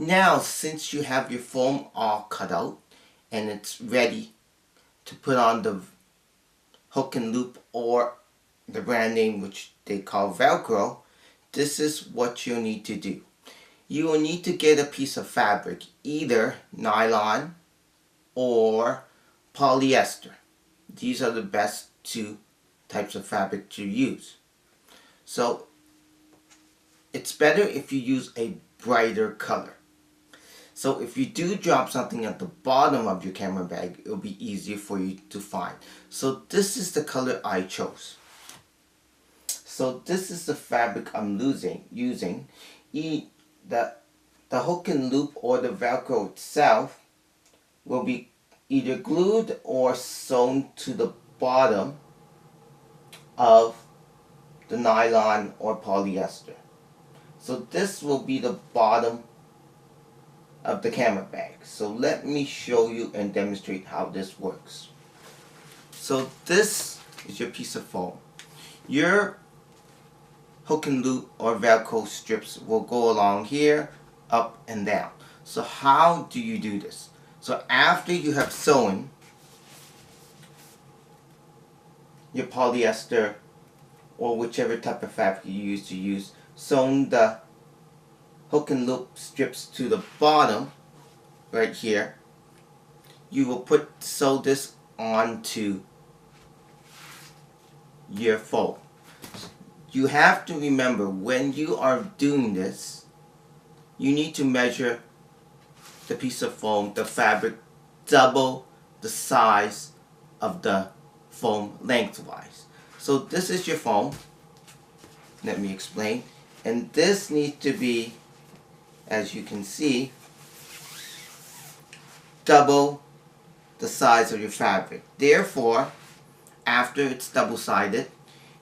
Now, since you have your foam all cut out and it's ready to put on the hook and loop, or the brand name which they call Velcro, this is what you'll need to do. You will need to get a piece of fabric, either nylon or polyester. These are the best two types of fabric to use. So it's better if you use a brighter color. So if you do drop something at the bottom of your camera bag, it'll be easier for you to find. So this is the color I chose. So this is the fabric I'm using. The hook and loop or the Velcro itself will be either glued or sewn to the bottom of the nylon or polyester. So this will be the bottom of the camera bag. So let me show you and demonstrate how this works. So this is your piece of foam. Your hook and loop or Velcro strips will go along here, up and down. So how do you do this? So after you have sewn your polyester or whichever type of fabric you use, sewn the hook and loop strips to the bottom right here, you will sew this onto your foam. You have to remember, when you are doing this, you need to measure the piece of foam, the fabric, double the size of the foam lengthwise. So this is your foam. Let me explain. And this needs to be, as you can see, double the size of your fabric. Therefore, after it's double-sided,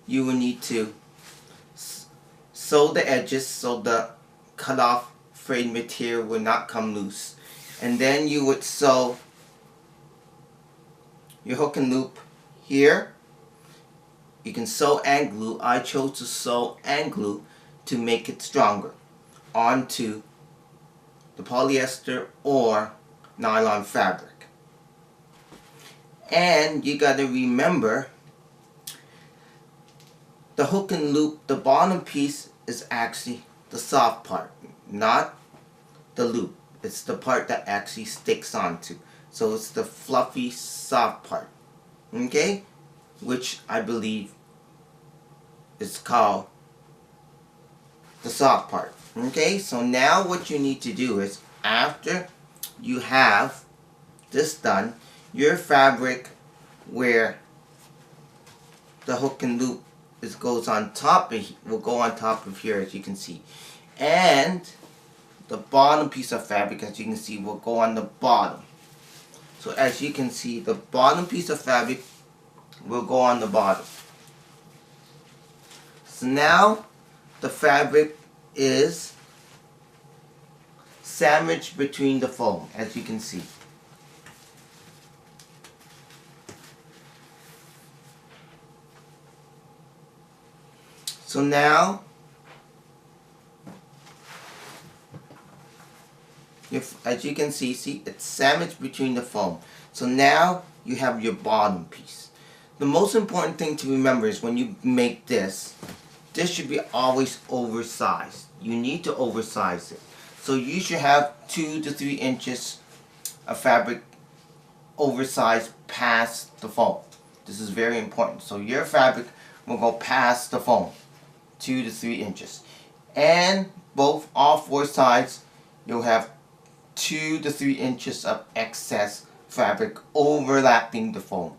you will need to sew the edges so the cut-off frayed material will not come loose. And then you would sew your hook and loop here. You can sew and glue. I chose to sew and glue to make it stronger onto the polyester or nylon fabric. And you got to remember, the hook and loop, the bottom piece is actually the soft part, not the loop. It's the part that actually sticks onto. So it's the fluffy, soft part. Okay? Which I believe is called the soft part. Okay? So now what you need to do is, after you have this done, your fabric where the hook and loop goes on top will go on top of here, as you can see. And the bottom piece of fabric, as you can see, will go on the bottom. So as you can see, the bottom piece of fabric will go on the bottom. So now the fabric is sandwiched between the foam, as you can see. So now, as you can see, it's sandwiched between the foam. So now you have your bottom piece. The most important thing to remember is, when you make this should be always oversized. You need to oversize it. So you should have 2 to 3 inches of fabric oversized past the foam. This is very important. So your fabric will go past the foam, 2 to 3 inches. And all 4 sides, you'll have 2 to 3 inches of excess fabric overlapping the foam.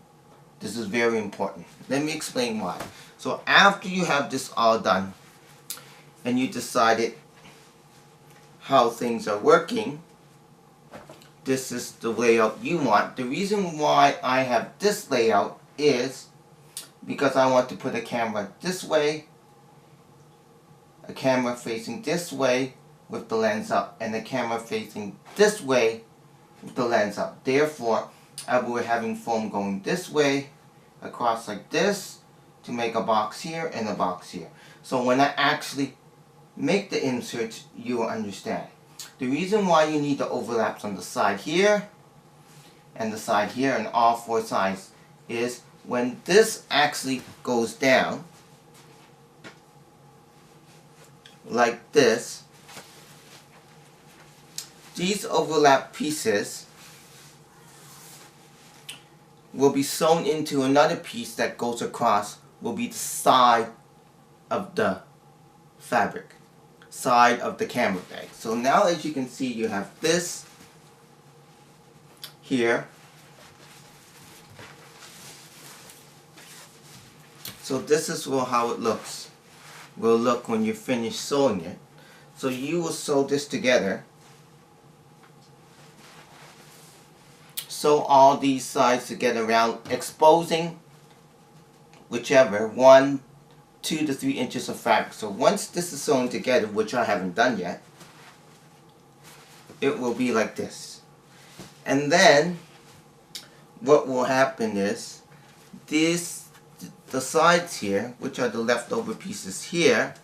This is very important. Let me explain why. So after you have this all done, and you decided how things are working, this is the layout you want. The reason why I have this layout is because I want to put a camera this way, a camera facing this way with the lens up, and a camera facing this way with the lens up. Therefore, I will be having foam going this way, across like this, to make a box here and a box here. So when I actually make the inserts, you will understand. The reason why you need the overlaps on the side here and the side here and all four sides is when this actually goes down like this, these overlap pieces will be sewn into another piece that goes across, will be the side of the fabric, side of the camera bag. So now, as you can see, you have this here. So this is how it looks. Will look when you finish sewing it. So you will sew this together. Sew all these sides together around, exposing whichever 1, 2 to 3 inches of fabric. So once this is sewn together, which I haven't done yet, it will be like this. And then what will happen is the sides here, which are the leftover pieces here,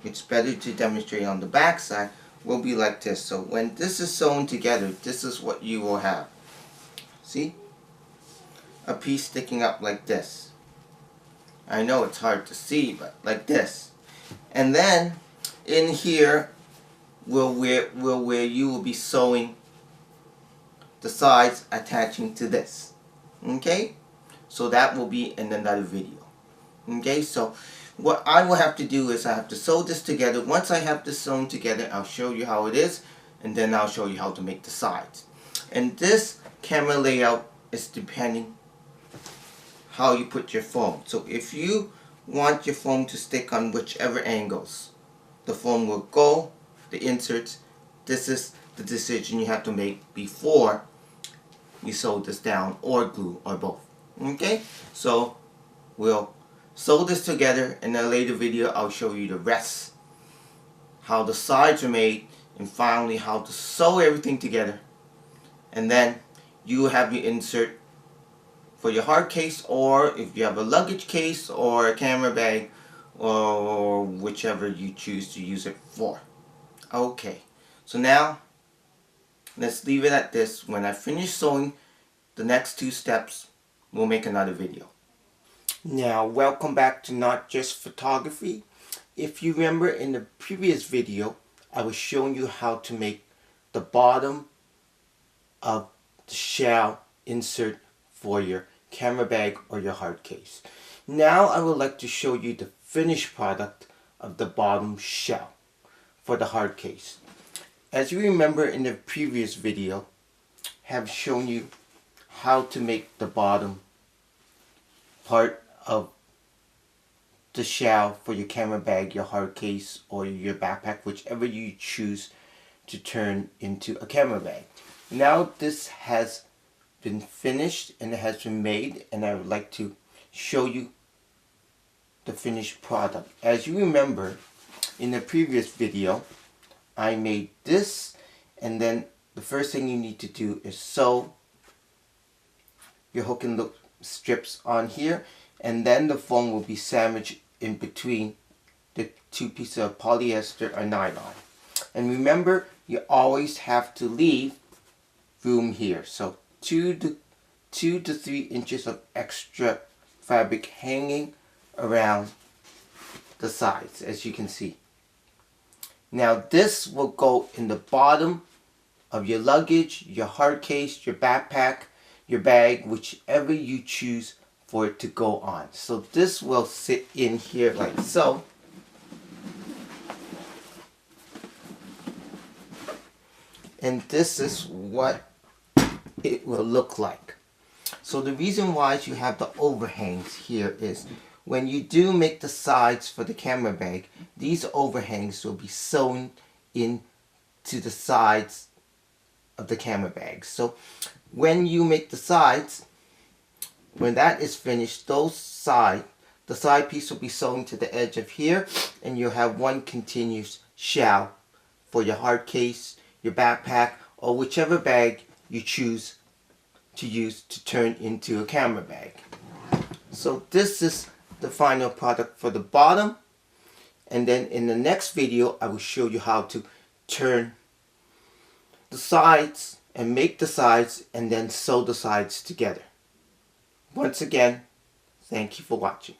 which is better to demonstrate on the back side, will be like this. So when this is sewn together, this is what you will have. See? A piece sticking up like this. I know it's hard to see, but like this. And then in here where you will be sewing the sides attaching to this. Okay? So that will be in another video. Okay, so what I will have to do is I have to sew this together. Once I have this sewn together, I'll show you how it is, and then I'll show you how to make the sides. And this camera layout is depending how you put your foam. So if you want your foam to stick on whichever angles the foam will go, the inserts, this is the decision you have to make before you sew this down, or glue, or both. Okay, so we'll sew this together. In a later video, I'll show you the rest, how the sides are made, and finally how to sew everything together. And then you have your insert for your hard case, or if you have a luggage case or a camera bag, or whichever you choose to use it for. Okay, so now let's leave it at this. When I finish sewing the next 2 steps, we'll make another video. Now, welcome back to Not Just Photography. If you remember in the previous video, I was showing you how to make the bottom of the shell insert for your camera bag or your hard case. Now I would like to show you the finished product of the bottom shell for the hard case. As you remember in the previous video, I have shown you how to make the bottom part of the shell for your camera bag, your hard case, or your backpack, whichever you choose to turn into a camera bag. Now this has been finished and it has been made, and I would like to show you the finished product. As you remember in the previous video, I made this, and then the first thing you need to do is sew your hook and loop strips on here, and then the foam will be sandwiched in between the 2 pieces of polyester or nylon. And remember, you always have to leave room here, so 2 to 3 inches of extra fabric hanging around the sides, as you can see. Now this will go in the bottom of your luggage, your hard case, your backpack, your bag, whichever you choose for it to go on. So this will sit in here like so. And this is what it will look like. So the reason why you have the overhangs here is when you do make the sides for the camera bag, these overhangs will be sewn into the sides of the camera bag. So when you make the sides, when that is finished, the side piece will be sewn to the edge of here, and you'll have one continuous shell for your hard case, your backpack, or whichever bag you choose to use to turn into a camera bag. So this is the final product for the bottom, and then in the next video I will show you how to turn the sides and make the sides and then sew the sides together. Once again, thank you for watching.